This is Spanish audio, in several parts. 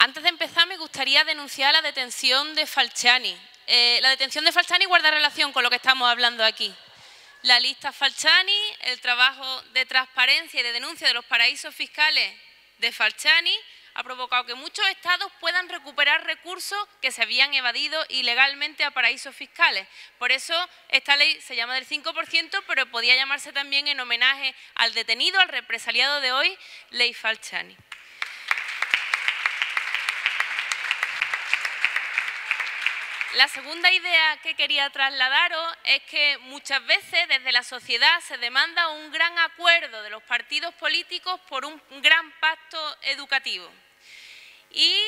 Antes de empezar, me gustaría denunciar la detención de Falciani. La detención de Falciani guarda relación con lo que estamos hablando aquí. La lista Falciani, el trabajo de transparencia y de denuncia de los paraísos fiscales de Falciani ha provocado que muchos estados puedan recuperar recursos que se habían evadido ilegalmente a paraísos fiscales. Por eso esta ley se llama del 5%, pero podía llamarse también en homenaje al detenido, al represaliado de hoy, Ley Falciani. La segunda idea que quería trasladaros es que muchas veces desde la sociedad se demanda un gran acuerdo de los partidos políticos por un gran pacto educativo. Y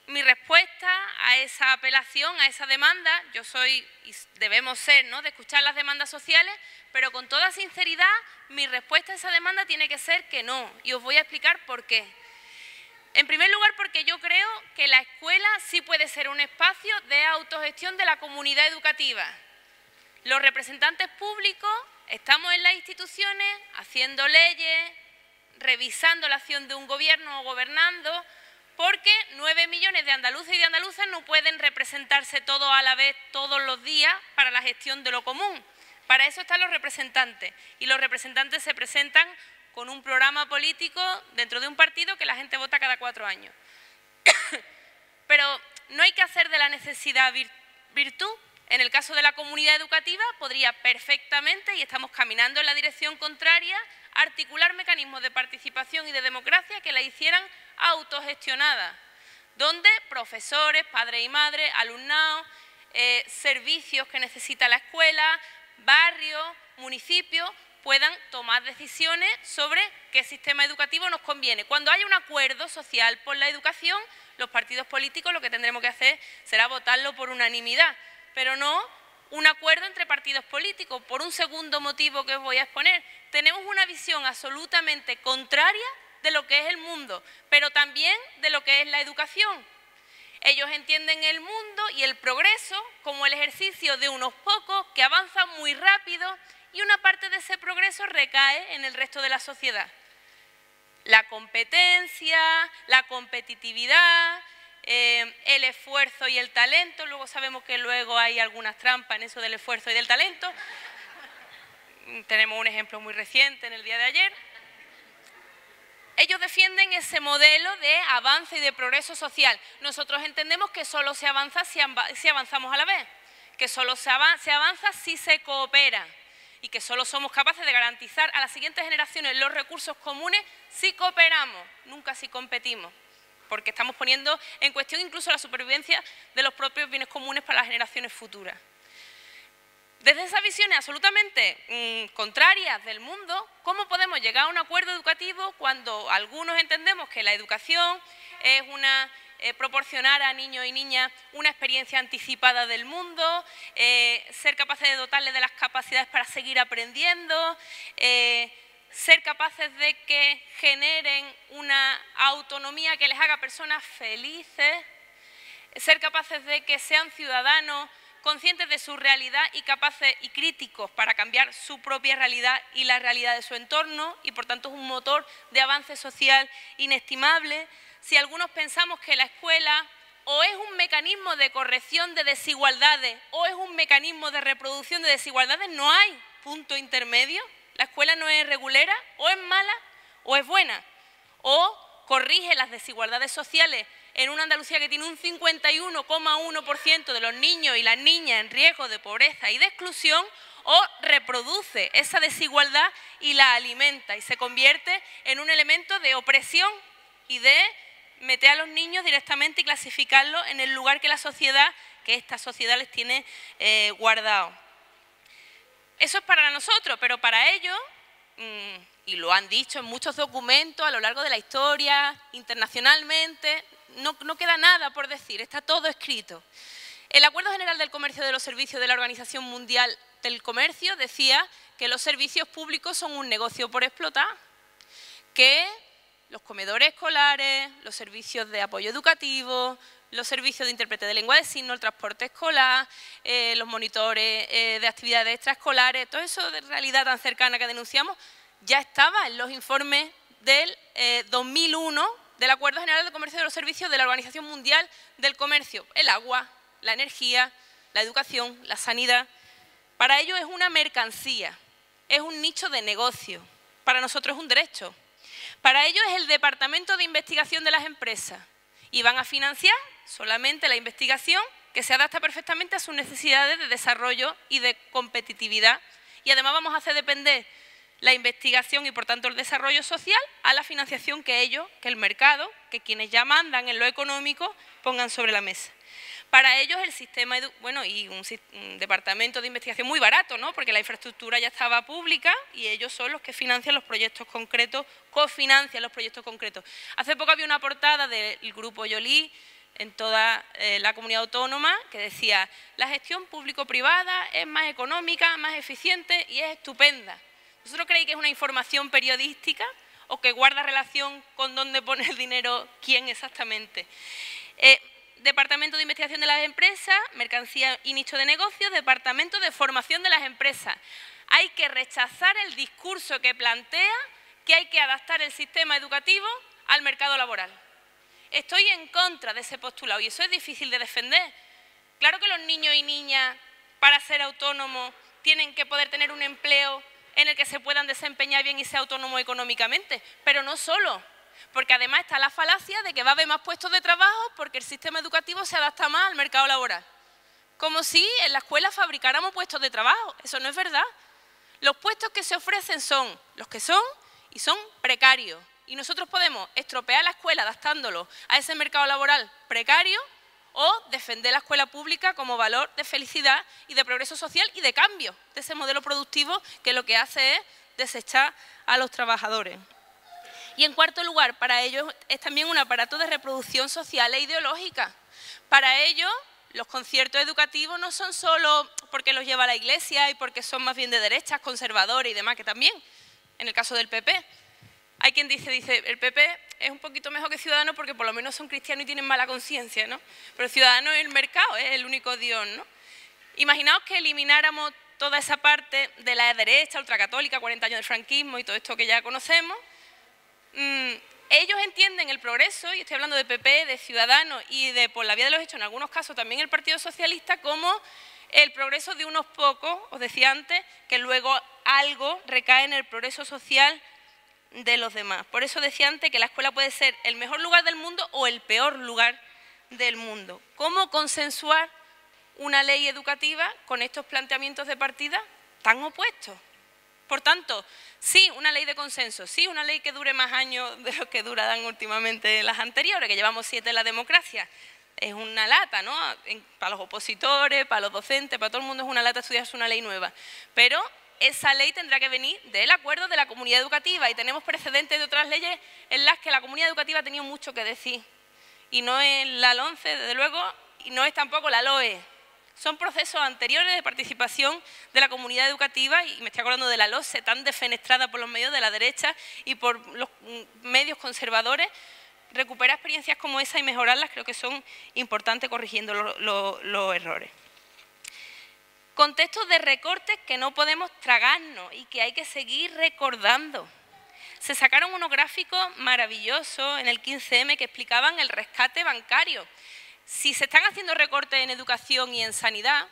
mi respuesta a esa apelación, a esa demanda, yo soy y debemos ser, ¿no?, de escuchar las demandas sociales, pero con toda sinceridad mi respuesta a esa demanda tiene que ser que no, y os voy a explicar por qué. En primer lugar, porque yo creo que la escuela sí puede ser un espacio de autogestión de la comunidad educativa. Los representantes públicos estamos en las instituciones haciendo leyes, revisando la acción de un gobierno o gobernando, porque 9 millones de andaluces y de andaluzas no pueden representarse todos a la vez todos los días para la gestión de lo común. Para eso están los representantes, y los representantes se presentan con un programa político dentro de un partido que la gente vota cada 4 años. Pero no hay que hacer de la necesidad virtud. En el caso de la comunidad educativa podría perfectamente, y estamos caminando en la dirección contraria, articular mecanismos de participación y de democracia que la hicieran autogestionada, donde profesores, padres y madres, alumnado, servicios que necesita la escuela, barrios, municipios, puedan tomar decisiones sobre qué sistema educativo nos conviene. Cuando haya un acuerdo social por la educación, los partidos políticos lo que tendremos que hacer será votarlo por unanimidad, pero no un acuerdo entre partidos políticos, por un segundo motivo que os voy a exponer. Tenemos una visión absolutamente contraria de lo que es el mundo, pero también de lo que es la educación. Ellos entienden el mundo y el progreso como el ejercicio de unos pocos que avanzan muy rápido, y una parte de ese progreso recae en el resto de la sociedad. La competencia, la competitividad, el esfuerzo y el talento. Luego sabemos que luego hay algunas trampas en eso del esfuerzo y del talento. Tenemos un ejemplo muy reciente en el día de ayer. Ellos defienden ese modelo de avance y de progreso social. Nosotros entendemos que solo se avanza si avanzamos a la vez, que solo se avanza si se coopera, y que solo somos capaces de garantizar a las siguientes generaciones los recursos comunes si cooperamos, nunca si competimos, porque estamos poniendo en cuestión incluso la supervivencia de los propios bienes comunes para las generaciones futuras. Desde esas visiones absolutamente contrarias del mundo, ¿cómo podemos llegar a un acuerdo educativo cuando algunos entendemos que la educación es proporcionar a niños y niñas una experiencia anticipada del mundo, ser capaces de dotarles de las capacidades para seguir aprendiendo, ser capaces de que generen una autonomía que les haga personas felices, ser capaces de que sean ciudadanos conscientes de su realidad y capaces y críticos para cambiar su propia realidad y la realidad de su entorno, y por tanto es un motor de avance social inestimable? Si algunos pensamos que la escuela o es un mecanismo de corrección de desigualdades o es un mecanismo de reproducción de desigualdades, no hay punto intermedio. La escuela no es regulera, o es mala o es buena, o corrige las desigualdades sociales en una Andalucía que tiene un 51,1% de los niños y las niñas en riesgo de pobreza y de exclusión, o reproduce esa desigualdad y la alimenta y se convierte en un elemento de opresión y de meter a los niños directamente y clasificarlos en el lugar que esta sociedad les tiene guardado. Eso es para nosotros, pero para ellos, y lo han dicho en muchos documentos a lo largo de la historia, internacionalmente, no queda nada por decir, está todo escrito. El Acuerdo General del Comercio de los Servicios de la Organización Mundial del Comercio decía que los servicios públicos son un negocio por explotar, que los comedores escolares, los servicios de apoyo educativo, los servicios de intérprete de lengua de signos, el transporte escolar, los monitores de actividades extraescolares, todo eso de realidad tan cercana que denunciamos, ya estaba en los informes del 2001 del Acuerdo General de Comercio de los Servicios de la Organización Mundial del Comercio. El agua, la energía, la educación, la sanidad. Para ellos es una mercancía, es un nicho de negocio. Para nosotros es un derecho. Para ellos es el departamento de investigación de las empresas y van a financiar solamente la investigación que se adapta perfectamente a sus necesidades de desarrollo y de competitividad. Y además vamos a hacer depender la investigación y, por tanto, el desarrollo social a la financiación que ellos, que el mercado, que quienes ya mandan en lo económico, pongan sobre la mesa. Para ellos el sistema, y un departamento de investigación muy barato, ¿no? Porque la infraestructura ya estaba pública y ellos son los que financian los proyectos concretos, cofinancian los proyectos concretos. Hace poco había una portada del grupo Yolí en toda la comunidad autónoma que decía: la gestión público-privada es más económica, más eficiente y es estupenda. ¿Vosotros creéis que es una información periodística o que guarda relación con dónde pone el dinero quién exactamente? Departamento de Investigación de las Empresas, Mercancía y Nicho de Negocios, Departamento de Formación de las Empresas. Hay que rechazar el discurso que plantea que hay que adaptar el sistema educativo al mercado laboral. Estoy en contra de ese postulado y eso es difícil de defender. Claro que los niños y niñas, para ser autónomos, tienen que poder tener un empleo en el que se puedan desempeñar bien y ser autónomos económicamente, pero no solo, porque además está la falacia de que va a haber más puestos de trabajo porque el sistema educativo se adapta más al mercado laboral. Como si en la escuela fabricáramos puestos de trabajo. Eso no es verdad. Los puestos que se ofrecen son los que son y son precarios. Y nosotros podemos estropear la escuela adaptándolo a ese mercado laboral precario o defender la escuela pública como valor de felicidad y de progreso social y de cambio de ese modelo productivo que lo que hace es desechar a los trabajadores. Y en cuarto lugar, para ellos es también un aparato de reproducción social e ideológica. Para ellos, los conciertos educativos no son solo porque los lleva la Iglesia y porque son más bien de derechas, conservadores y demás, que también, en el caso del PP. Hay quien dice, el PP es un poquito mejor que Ciudadanos porque por lo menos son cristianos y tienen mala conciencia, ¿no? Pero Ciudadanos es el mercado, es el único Dios, ¿no? Imaginaos que elimináramos toda esa parte de la derecha, ultracatólica, 40 años del franquismo y todo esto que ya conocemos. Ellos entienden el progreso, y estoy hablando de PP, de Ciudadanos y de por la vía de los hechos, en algunos casos también el Partido Socialista, como el progreso de unos pocos, os decía antes, que luego algo recae en el progreso social de los demás. Por eso decía antes que la escuela puede ser el mejor lugar del mundo o el peor lugar del mundo. ¿Cómo consensuar una ley educativa con estos planteamientos de partida tan opuestos? Por tanto, sí, una ley de consenso, sí, una ley que dure más años de lo que duran últimamente las anteriores, que llevamos 7 en la democracia. Es una lata, ¿no? Para los opositores, para los docentes, para todo el mundo es una lata estudiarse una ley nueva. Pero esa ley tendrá que venir del acuerdo de la comunidad educativa y tenemos precedentes de otras leyes en las que la comunidad educativa ha tenido mucho que decir. Y no es la LOMCE, desde luego, y no es tampoco la LOE. Son procesos anteriores de participación de la comunidad educativa y me estoy acordando de la LOSE, tan defenestrada por los medios de la derecha y por los medios conservadores. Recuperar experiencias como esa y mejorarlas creo que son importantes corrigiendo los errores. Contextos de recortes que no podemos tragarnos y que hay que seguir recordando. Se sacaron unos gráficos maravillosos en el 15M que explicaban el rescate bancario. Si se están haciendo recortes en educación y en sanidad,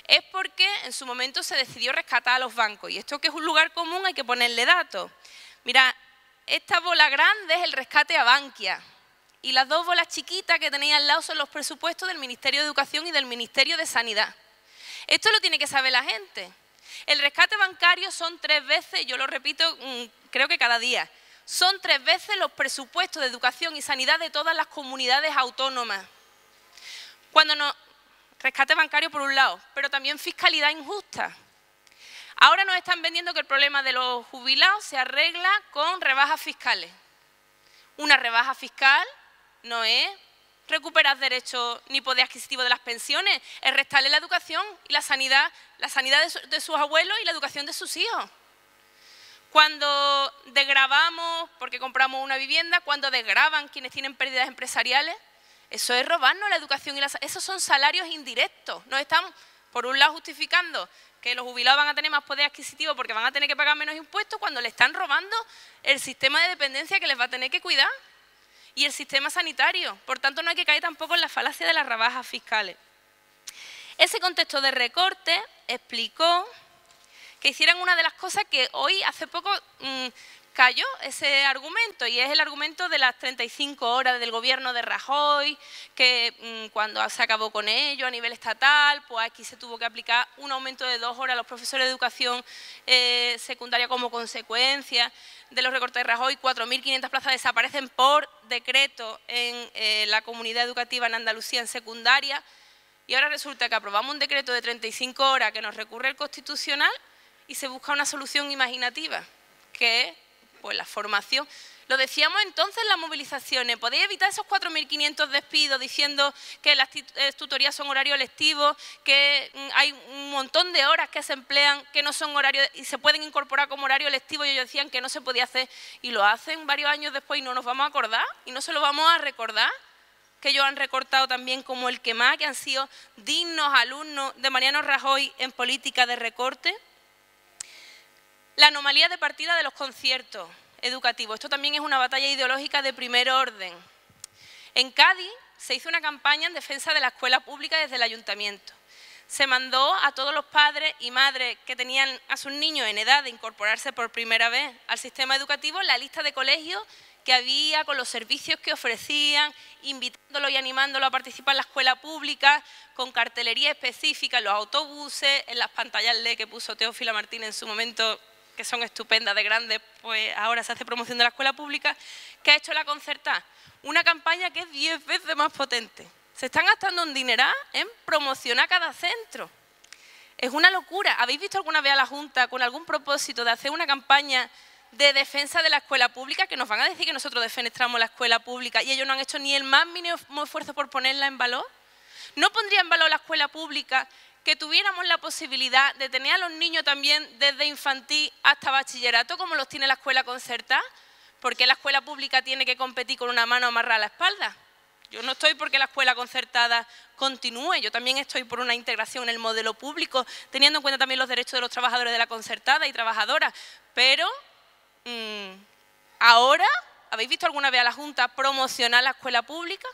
es porque en su momento se decidió rescatar a los bancos. Y esto que es un lugar común hay que ponerle datos. Mira, esta bola grande es el rescate a Bankia. Y las dos bolas chiquitas que tenéis al lado son los presupuestos del Ministerio de Educación y del Ministerio de Sanidad. Esto lo tiene que saber la gente. El rescate bancario son 3 veces, yo lo repito, creo que cada día, son 3 veces los presupuestos de educación y sanidad de todas las comunidades autónomas. Rescate bancario por un lado, pero también fiscalidad injusta. Ahora nos están vendiendo que el problema de los jubilados se arregla con rebajas fiscales. Una rebaja fiscal no es recuperar derechos ni poder adquisitivo de las pensiones, es restarle la educación y la sanidad de sus abuelos y la educación de sus hijos. Cuando desgravamos, porque compramos una vivienda, cuando desgravan quienes tienen pérdidas empresariales, eso es robarnos la educación y esos son salarios indirectos. Nos están, por un lado, justificando que los jubilados van a tener más poder adquisitivo porque van a tener que pagar menos impuestos cuando le están robando el sistema de dependencia que les va a tener que cuidar. y el sistema sanitario. Por tanto, no hay que caer tampoco en la falacia de las rebajas fiscales. Ese contexto de recorte explicó que hicieran una de las cosas que hoy, hace poco, cayó ese argumento, y es el argumento de las 35 horas del gobierno de Rajoy, que cuando se acabó con ello a nivel estatal, pues aquí se tuvo que aplicar un aumento de 2 horas a los profesores de educación secundaria como consecuencia de los recortes de Rajoy. 4.500 plazas desaparecen por decreto en la comunidad educativa en Andalucía en secundaria, y ahora resulta que aprobamos un decreto de 35 horas que nos recurre el Constitucional y se busca una solución imaginativa, que es pues la formación. Lo decíamos entonces en las movilizaciones, podéis evitar esos 4.500 despidos diciendo que las tutorías son horarios lectivos, que hay un montón de horas que se emplean que no son horarios y se pueden incorporar como horario lectivo, y ellos decían que no se podía hacer, y lo hacen varios años después y no nos vamos a acordar y no se lo vamos a recordar, que ellos han recortado también como el que más, que han sido dignos alumnos de Mariano Rajoy en política de recorte. La anomalía de partida de los conciertos educativos. Esto también es una batalla ideológica de primer orden. En Cádiz se hizo una campaña en defensa de la escuela pública desde el ayuntamiento. Se mandó a todos los padres y madres que tenían a sus niños en edad de incorporarse por primera vez al sistema educativo la lista de colegios que había, con los servicios que ofrecían, invitándolos y animándolos a participar en la escuela pública, con cartelería específica en los autobuses, en las pantallas LED que puso Teófila Martínez en su momento, que son estupendas de grandes, pues ahora se hace promoción de la escuela pública. ¿Qué ha hecho la Concertada? Una campaña que es 10 veces más potente. Se están gastando un dineral en promocionar cada centro. Es una locura. ¿Habéis visto alguna vez a la Junta con algún propósito de hacer una campaña de defensa de la escuela pública? Que nos van a decir que nosotros defenestramos la escuela pública y ellos no han hecho ni el más mínimo esfuerzo por ponerla en valor. ¿No pondría en valor la escuela pública que tuviéramos la posibilidad de tener a los niños también desde infantil hasta bachillerato, como los tiene la escuela concertada? ¿Por qué la escuela pública tiene que competir con una mano amarrada a la espalda? Yo no estoy porque la escuela concertada continúe, yo también estoy por una integración en el modelo público, teniendo en cuenta también los derechos de los trabajadores de la concertada y trabajadoras. Pero ahora, ¿habéis visto alguna vez a la Junta promocionar la escuela pública?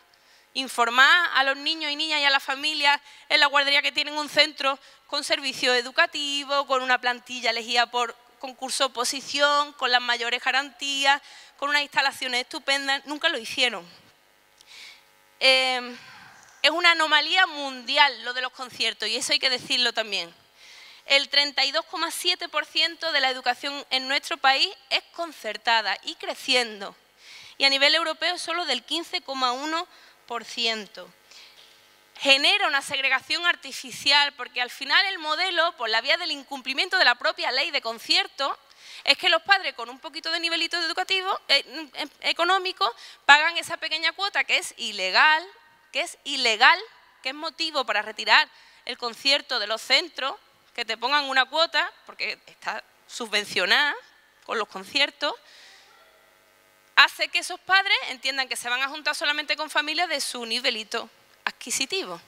Informar a los niños y niñas y a las familias en la guardería que tienen un centro con servicio educativo, con una plantilla elegida por concurso oposición, con las mayores garantías, con unas instalaciones estupendas. Nunca lo hicieron. Es una anomalía mundial lo de los conciertos, y eso hay que decirlo también. El 32,7% de la educación en nuestro país es concertada y creciendo, y a nivel europeo solo del 15,1%. Genera una segregación artificial, porque al final el modelo, por la vía del incumplimiento de la propia ley de concierto, es que los padres con un poquito de nivelito educativo, económico, pagan esa pequeña cuota que es ilegal, que es motivo para retirar el concierto de los centros, que te pongan una cuota, porque está subvencionada con los conciertos, hace que esos padres entiendan que se van a juntar solamente con familias de su nivelito adquisitivo.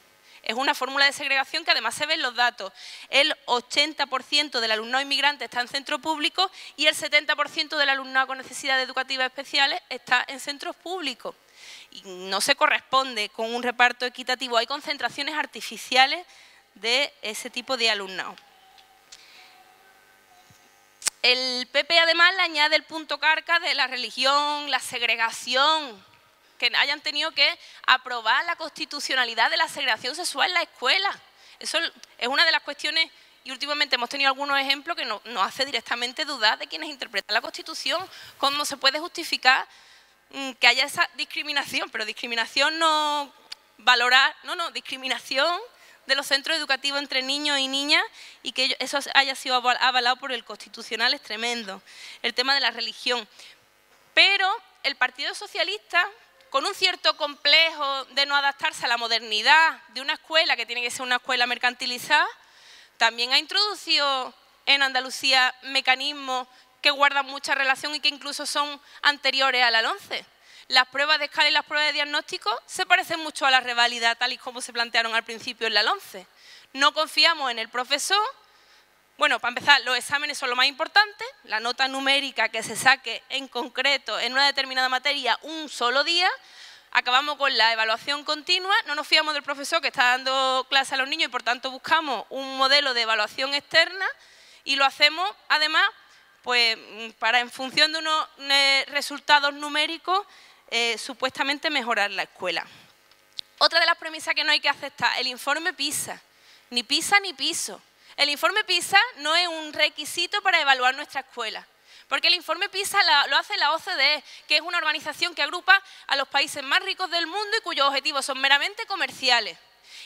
Es una fórmula de segregación que además se ve en los datos. El 80% del alumnado inmigrante está en centro público y el 70% del alumnado con necesidades educativas especiales está en centros públicos. Y no se corresponde con un reparto equitativo. Hay concentraciones artificiales de ese tipo de alumnado. El PP además le añade el punto carca de la religión, la segregación, que hayan tenido que aprobar la constitucionalidad de la segregación sexual en la escuela. Eso es una de las cuestiones, y últimamente hemos tenido algunos ejemplos que nos hace directamente dudar de quienes interpretan la Constitución, cómo se puede justificar que haya esa discriminación, pero discriminación no valorar, discriminación de los centros educativos entre niños y niñas, y que eso haya sido avalado por el Constitucional es tremendo. El tema de la religión. Pero el Partido Socialista, con un cierto complejo de no adaptarse a la modernidad de una escuela que tiene que ser una escuela mercantilizada, también ha introducido en Andalucía mecanismos que guardan mucha relación y que incluso son anteriores a la LOMCE. Las pruebas de escala y las pruebas de diagnóstico se parecen mucho a la reválida, tal y como se plantearon al principio en la LOMCE. No confiamos en el profesor, Bueno, para empezar, los exámenes son lo más importante, la nota numérica que se saque en concreto en una determinada materia un solo día. Acabamos con la evaluación continua, no nos fiamos del profesor que está dando clase a los niños y por tanto buscamos un modelo de evaluación externa y lo hacemos además pues, para en función de unos resultados numéricos supuestamente mejorar la escuela. Otra de las premisas que no hay que aceptar, el informe PISA, ni PISA ni piso. El informe PISA no es un requisito para evaluar nuestra escuela, porque el informe PISA lo hace la OCDE, que es una organización que agrupa a los países más ricos del mundo y cuyos objetivos son meramente comerciales.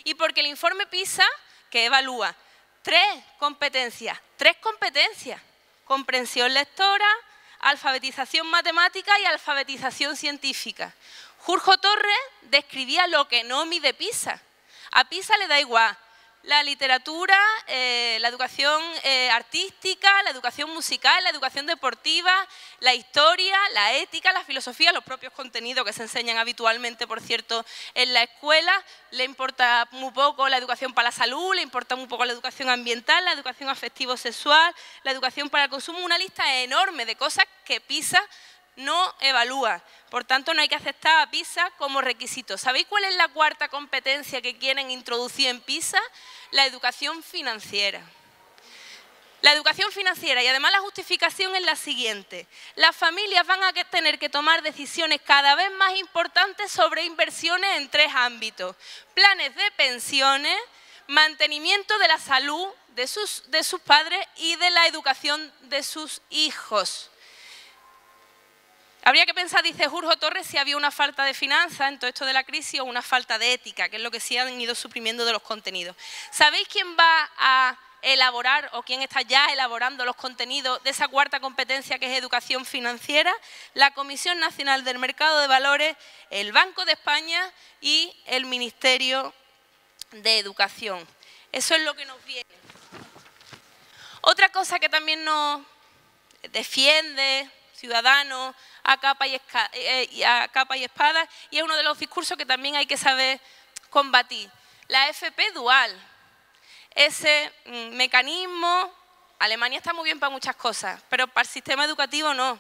Y porque el informe PISA, que evalúa tres competencias, comprensión lectora, alfabetización matemática y alfabetización científica. Jorge Torres describía lo que no mide PISA. A PISA le da igual la literatura, la educación artística, la educación musical, la educación deportiva, la historia, la ética, la filosofía, los propios contenidos que se enseñan habitualmente, por cierto, en la escuela. Le importa muy poco la educación para la salud, le importa muy poco la educación ambiental, la educación afectivo-sexual, la educación para el consumo, una lista enorme de cosas que PISA no evalúa. Por tanto, no hay que aceptar a PISA como requisito. ¿Sabéis cuál es la cuarta competencia que quieren introducir en PISA? La educación financiera. La educación financiera, y además la justificación es la siguiente. Las familias van a tener que tomar decisiones cada vez más importantes sobre inversiones en tres ámbitos. Planes de pensiones, mantenimiento de la salud de sus padres y de la educación de sus hijos. Habría que pensar, dice Jorge Torres, si había una falta de finanzas en todo esto de la crisis o una falta de ética, que es lo que sí han ido suprimiendo de los contenidos. ¿Sabéis quién va a elaborar o quién está ya elaborando los contenidos de esa cuarta competencia que es educación financiera? La Comisión Nacional del Mercado de Valores, el Banco de España y el Ministerio de Educación. Eso es lo que nos viene. Otra cosa que también nos defiende Ciudadanos a capa y espada, y es uno de los discursos que también hay que saber combatir. La FP dual, ese mecanismo, Alemania está muy bien para muchas cosas, pero para el sistema educativo no.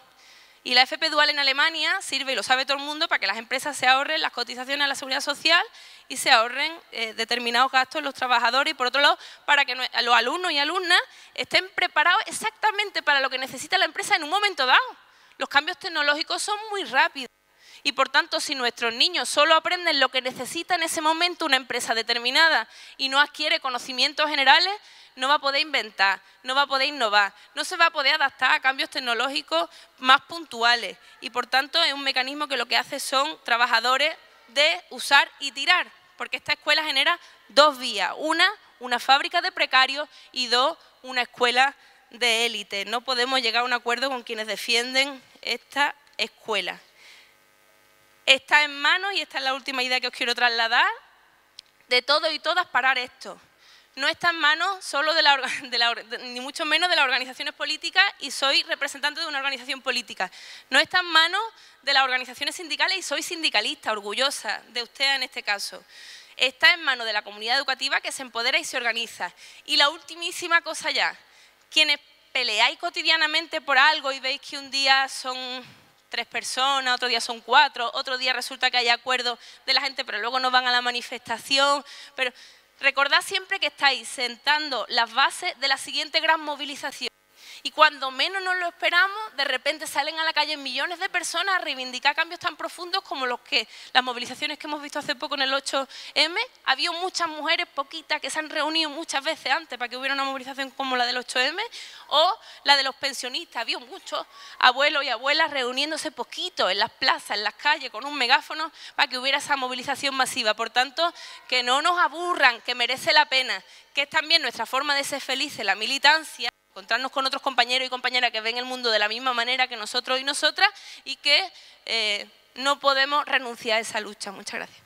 Y la FP dual en Alemania sirve, y lo sabe todo el mundo, para que las empresas se ahorren las cotizaciones a la seguridad social y se ahorren determinados gastos los trabajadores, y por otro lado, para que los alumnos y alumnas estén preparados exactamente para lo que necesita la empresa en un momento dado. Los cambios tecnológicos son muy rápidos y, por tanto, si nuestros niños solo aprenden lo que necesita en ese momento una empresa determinada y no adquiere conocimientos generales, no va a poder inventar, no va a poder innovar, no se va a poder adaptar a cambios tecnológicos más puntuales y, por tanto, es un mecanismo que lo que hace son trabajadores de usar y tirar, porque esta escuela genera dos vías, una fábrica de precarios y dos, una escuela de élite. No podemos llegar a un acuerdo con quienes defienden esta escuela. Está en manos, y esta es la última idea que os quiero trasladar, de todos y todas parar esto. No está en manos solo ni mucho menos de las organizaciones políticas, y soy representante de una organización política. No está en manos de las organizaciones sindicales, y soy sindicalista, orgullosa de usted en este caso. Está en manos de la comunidad educativa, que se empodera y se organiza. Y la ultimísima cosa ya, quienes peleáis cotidianamente por algo y veis que un día son 3 personas, otro día son 4, otro día resulta que hay acuerdo de la gente, pero luego no van a la manifestación. Pero recordad siempre que estáis sentando las bases de la siguiente gran movilización. Y cuando menos nos lo esperamos, de repente salen a la calle millones de personas a reivindicar cambios tan profundos como las movilizaciones que hemos visto hace poco en el 8M. Había muchas mujeres, poquitas, que se han reunido muchas veces antes para que hubiera una movilización como la del 8M, o la de los pensionistas. Había muchos abuelos y abuelas reuniéndose poquito en las plazas, en las calles, con un megáfono para que hubiera esa movilización masiva. Por tanto, que no nos aburran, que merece la pena, que es también nuestra forma de ser felices, la militancia, encontrarnos con otros compañeros y compañeras que ven el mundo de la misma manera que nosotros y nosotras, y que no podemos renunciar a esa lucha. Muchas gracias.